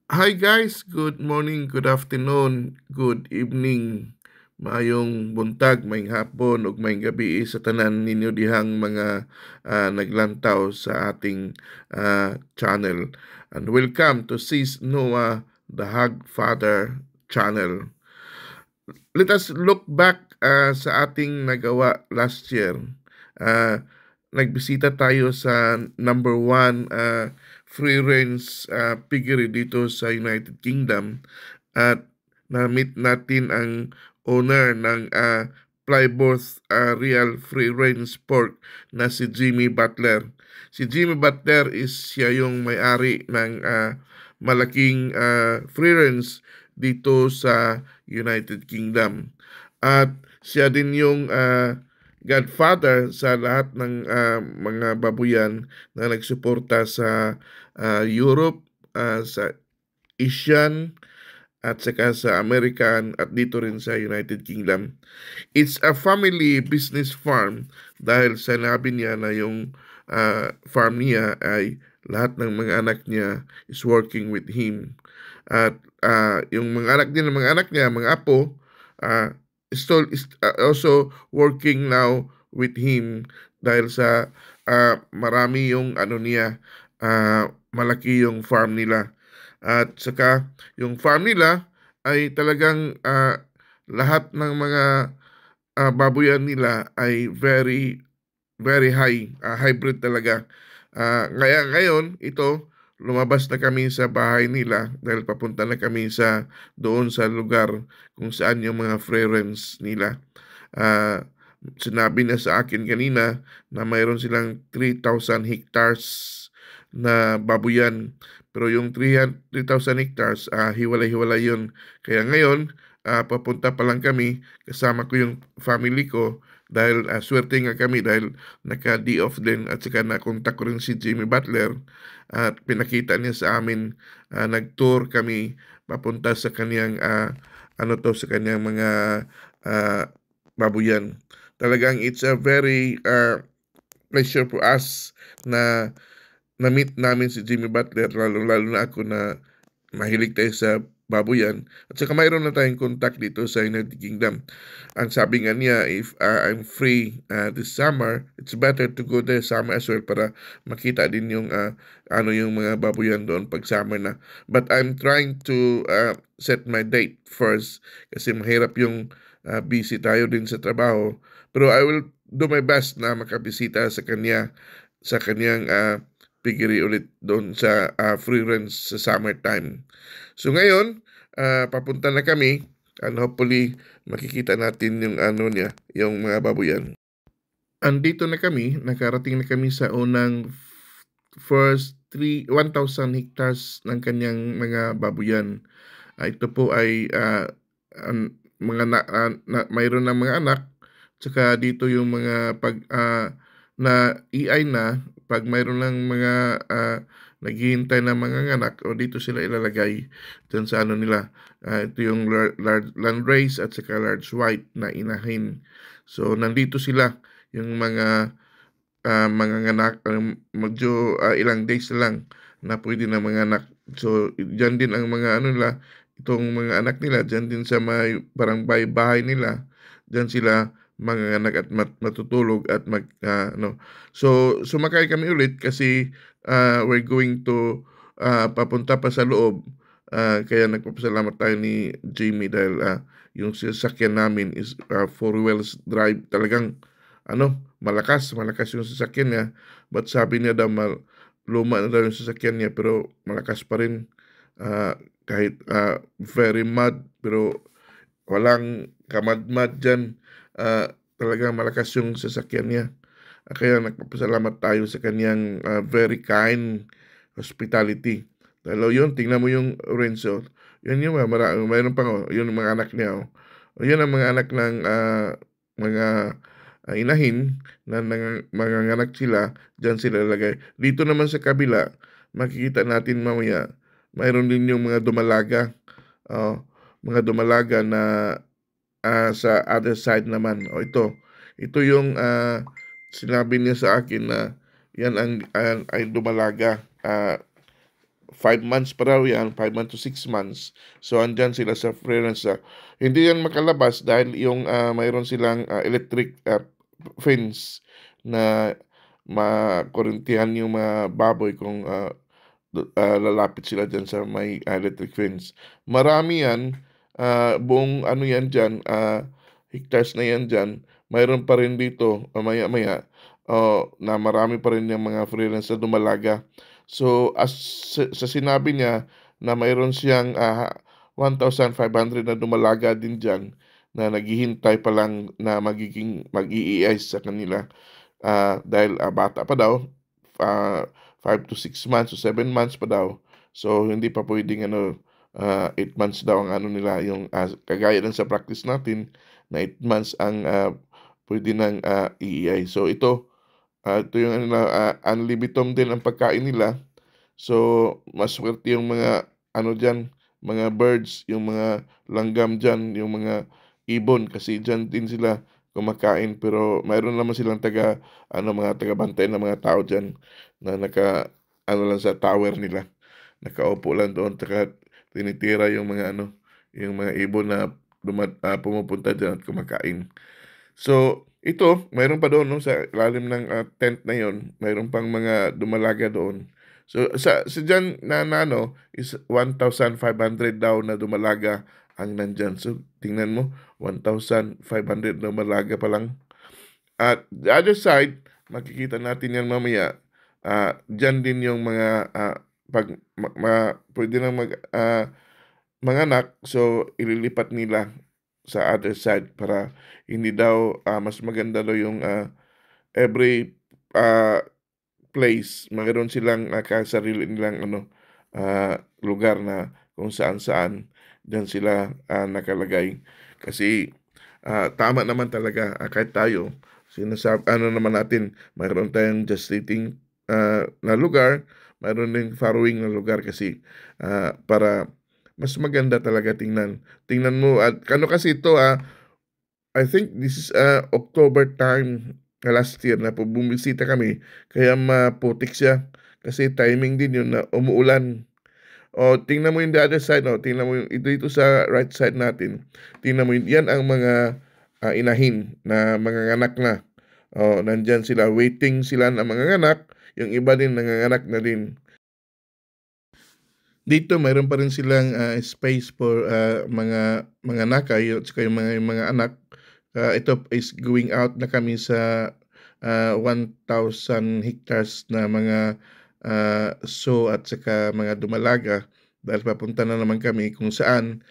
Hi guys, good morning, good afternoon, good evening, maayong buntag, maayong hapon ug maayong gabi sa tanan ninyo dihang mga naglantaw sa ating channel. And welcome to Sis Noah, the Hug Father channel. Let us look back sa ating nagawa last year. Uh, Nagbisita tayo sa number one free range piggery dito sa United Kingdom at na-meet natin ang owner ng Plymouth Real Free Range Pork na si Jimmy Butler. Si Jimmy Butler is siya yung may-ari ng malaking free range dito sa United Kingdom. At siya din yung godfather sa lahat ng mga babuyan na nagsuporta sa Europe, sa Asian, at saka sa American at dito rin sa United Kingdom. It's a family business farm dahil sinabi niya na yung farm niya ay lahat ng mga anak niya is working with him. At yung mga anak niya, mga apo, uh, is also working now with him dahil sa marami yung ano niya, malaki yung farm nila. At saka yung farm nila ay talagang lahat ng mga babuyan nila ay very very high, hybrid talaga. Ngayon, ito, lumabas na kami sa bahay nila dahil papunta na kami sa doon sa lugar kung saan yung mga friends nila. Ah, Sinabi niya sa akin kanina na mayroon silang 3,000 hectares na babuyan. Pero yung 3,000 hectares, hiwalay-hiwalay yun. Kaya ngayon, papunta pa lang kami, kasama ko yung family ko, dahil swerte nga kami dahil naka-day off din at saka nakontak ko rin si Jimmy Butler at pinakita niya sa amin, nag-tour kami papunta sa kaniyang sa kaniyang mga ah, babuyan. Talagang it's a very pleasure for us na na-meet namin si Jimmy Butler, lalo-lalo na ako na mahilig tayo sa baboyan. At saka mayroon na tayong contact dito sa United Kingdom. Ang sabi nga niya, if I'm free this summer, it's better to go there summer as well para makita din yung ano yung mga baboyan doon pag summer na. But I'm trying to set my date first kasi mahirap yung busy tayo din sa trabaho. Pero I will do my best na makabisita sa kanyang piggery ulit doon sa free range sa summertime. So ngayon, papunta na kami and hopefully makikita natin yung ano niya, yung mga baboyan. Andito na kami, nakarating na kami sa unang first 1,000 hectares ng kanyang mga baboyan. Ito po ay mga mayroon ng mga anak, tsaka dito yung mga na EI na, pag mayroon ng mga naghihintay na mga anak, o dito sila ilalagay dyan sa ano nila. Ito yung large landrace at saka large white na inahin. So, nandito sila, yung mga anak, medyo ilang days lang na pwede na mga anak. So, dyan din ang mga ano nila, itong mga anak nila, dyan din sa may parang bahay nila, dyan sila mga anak at matutulog at ano. So, sumakay kami ulit kasi we're going to papunta pa sa loob. Kaya nagpapasalamat tayo ni Jimmy dahil yung sasakyan namin is four wheels drive. Talagang malakas yung sasakyan niya. But sabi niya daw luma na daw yung sasakyan niya pero malakas pa rin. Kahit very mud pero walang kamad-mad dyan. Talagang malakas yung sasakyan niya. Kaya nagpapasalamat tayo sa kanyang very kind hospitality. Dahil yun, tingnan mo yung Renzo. Yun yung mayroon pang, yun yung mga anak niya. Yun ang mga anak ng mga inahin na mga anak sila, dyan sila lalagay. Dito naman sa kabila, makikita natin mamaya, mayroon din yung mga dumalaga. Mga dumalaga na sa other side naman. Ito yung sinabi niya sa akin na yan ay dumalaga. 5 months pa raw yan, 5 months to 6 months. So, andyan sila sa freelance. Hindi yan makalabas dahil yung mayroon silang electric fence na makurintihan yung mga baboy kung lalapit sila dyan sa may electric fence. Marami yan, buong ano yan dyan, hectares na yan dyan. Mayroon pa rin dito, maya-maya, na marami pa rin yung mga freelance na dumalaga. So, sa sinabi niya na mayroon siyang 1,500 na dumalaga din dyan na naghihintay pa lang na magiging mag-i-EIS sa kanila dahil bata pa daw, 5 to 6 months o 7 months pa daw. So, hindi pa pwedeng 8 months daw ang ano nila, yung kagaya lang sa practice natin na 8 months ang pwede ng EEI. So, ito yung unlimited din ang pagkain nila. So, maswerte yung mga dyan, mga birds, yung mga langgam dyan, yung mga ibon kasi dyan din sila kumakain, pero mayroon naman silang mga taga-bantay na mga tao dyan na lang sa tower nila. Nakaupo lang doon, tinitira yung mga yung mga ibon na pumupunta dyan at kumakain. So, ito, mayroon pa doon sa ilalim ng tent na yon, mayroon pang mga dumalaga doon. So, sa dyan is 1,500 daw na dumalaga ang nandyan. So, tingnan mo, 1,500 na dumalaga pa lang. At the other side, makikita natin yan mamaya, dyan din yung mga pwede na manganak, so ililipat nila sa other side para hindi daw mas maganda daw yung every place mayroon silang kasarili nilang lugar na kung saan-saan diyan sila nakalagay. Kasi tama naman talaga, kahit tayo naman natin, mayroon tayong gestating na lugar, mayroon din farrowing na lugar kasi para mas maganda talaga tingnan. Tingnan mo at kasi ito I think this is October time last year na bumisita kami, kaya maputik siya kasi timing din yun na umuulan. O tingnan mo yung the other side, tingnan mo yung dito sa right side natin. Tingnan mo yan ang mga inahin na manganganak na. Nandyan sila, waiting sila na manganganak, yung iba din nanganganak na din. Dito mayroon pa rin silang space for mga nakay at saka yung mga anak. Ito is going out na kami sa 1,000 hectares na mga so at saka mga dumalaga dahil papunta na naman kami kung saan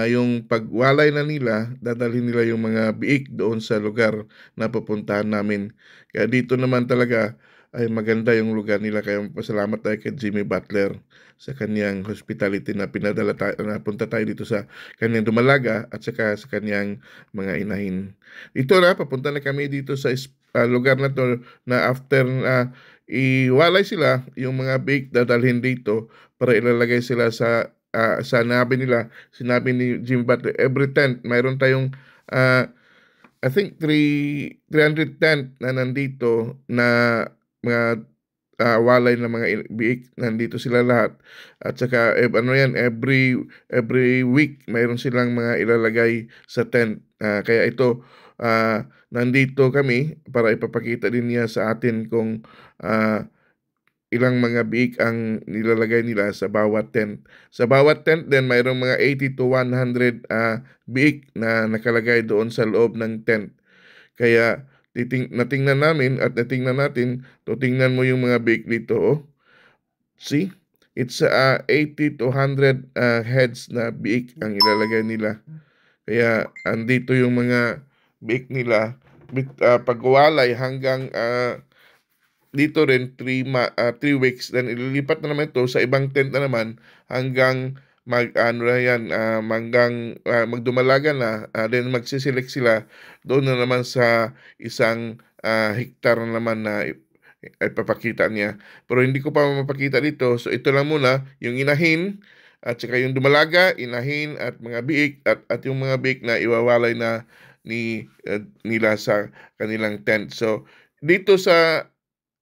yung pagwalay na nila, dadalhin nila yung mga biik doon sa lugar na pupuntahan namin. Kaya dito naman talaga ay maganda yung lugar nila, kaya pasalamat tayo kay Jimmy Butler sa kanyang hospitality na napunta tayo dito sa kanyang dumalaga at saka sa kanyang mga inahin. Ito papunta na kami dito sa lugar na to na after iwalay sila, yung mga bake dadalhin dito para ilalagay sila sa sinabi ni Jimmy Butler, every tent, mayroon tayong I think 300 tent na nandito na mga walay na mga biik, nandito sila lahat. At saka every week mayroon silang mga ilalagay sa tent. Kaya ito nandito kami para ipapakita din niya sa atin kung ilang mga biik ang nilalagay nila sa bawat tent. Sa bawat tent din mayroong mga 80 to 100 biik na nakalagay doon sa loob ng tent. Kaya natingnan namin at natingnan natin, tingnan mo yung mga biik dito. See? It's 80 to 100 heads na biik ang ilalagay nila. Kaya andito yung mga biik nila. Pagwalay hanggang dito rin 3 weeks, then ililipat na naman ito sa ibang tent na naman hanggang magdumalaga na, then magsiselect sila doon na naman sa isang hektar na naman na ipapakita niya. Pero hindi ko pa mapakita dito, so ito lang muna yung inahin at saka yung dumalaga, inahin at mga biik at yung mga biik na iwawalay na nila sa kanilang tent. So dito sa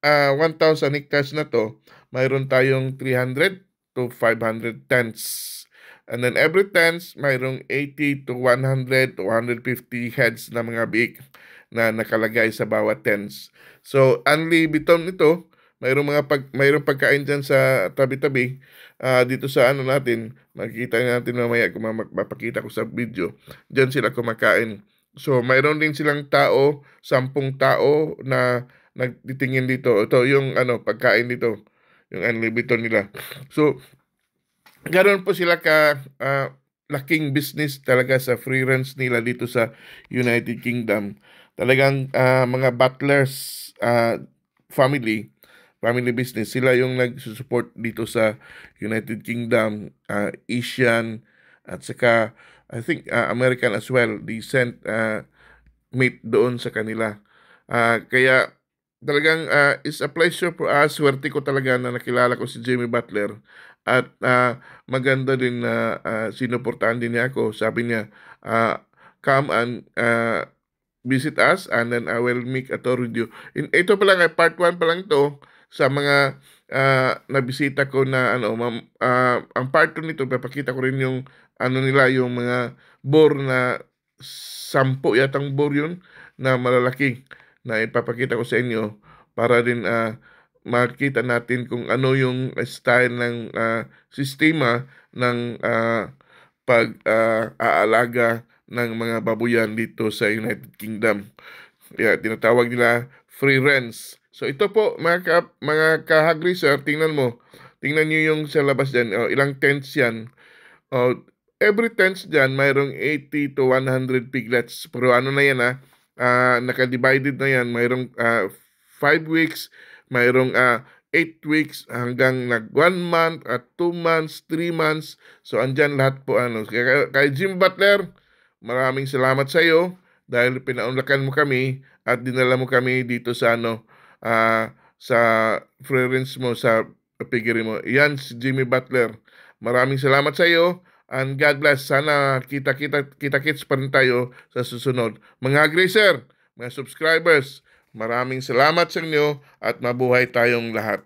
1,000 hectares na to, mayroon tayong 300 to 500 tents. And then every tents, mayroong 80 to 100 to 150 heads na mga biik na nakalagay sa bawat tents. So, unlimited ito. Mayroong pagkain dyan sa tabi-tabi. Dito sa ano natin, makikita natin mamaya kung mapakita ko sa video. Diyan sila kumakain. So, mayroon din silang 10 tao na nagtitingin dito. Ito yung pagkain dito, yung unlimited nila. So, ganoon po sila laking business talaga sa free runs nila dito sa United Kingdom. Talagang mga butlers, family business, sila yung nagsusupport dito sa United Kingdom, Asian, at saka I think American as well. They sent meat doon sa kanila. Kaya talagang it's a pleasure for us. Swerte ko talaga na nakilala ko si Jimmy Butler. At maganda din na sinuportahan din niya ako. Sabi niya, come and visit us and then I will make a tour with you. Ito pa lang, part 1 pa lang to sa mga nabisita ko na ang part 2 nito, papakita ko rin yung nila, yung mga boar na 10 yatang boar yun na malalaki na ipapakita ko sa inyo para din makita natin kung ano yung style ng sistema ng pag-aalaga ng mga babuyan dito sa United Kingdom. Tinatawag nila free range. So ito po mga kahagriser, tingnan nyo yung sa labas dyan, ilang tents yan. Every tents dyan, mayroong 80 to 100 piglets. Pero ano na yan naka-divided na yan. Mayroong 5 weeks, mayroong 8 weeks hanggang 1 month at 2 months, 3 months. So andyan lahat po Kay Jim Butler, maraming salamat sa iyo dahil pinaunlakan mo kami at dinala mo kami dito sa sa friends mo, sa piggery mo. Yan si Jimmy Butler. Maraming salamat sa iyo and God bless. Sana kita-kits pa rin tayo sa susunod. Mga gracer, mga subscribers, maraming salamat sa inyo at mabuhay tayong lahat.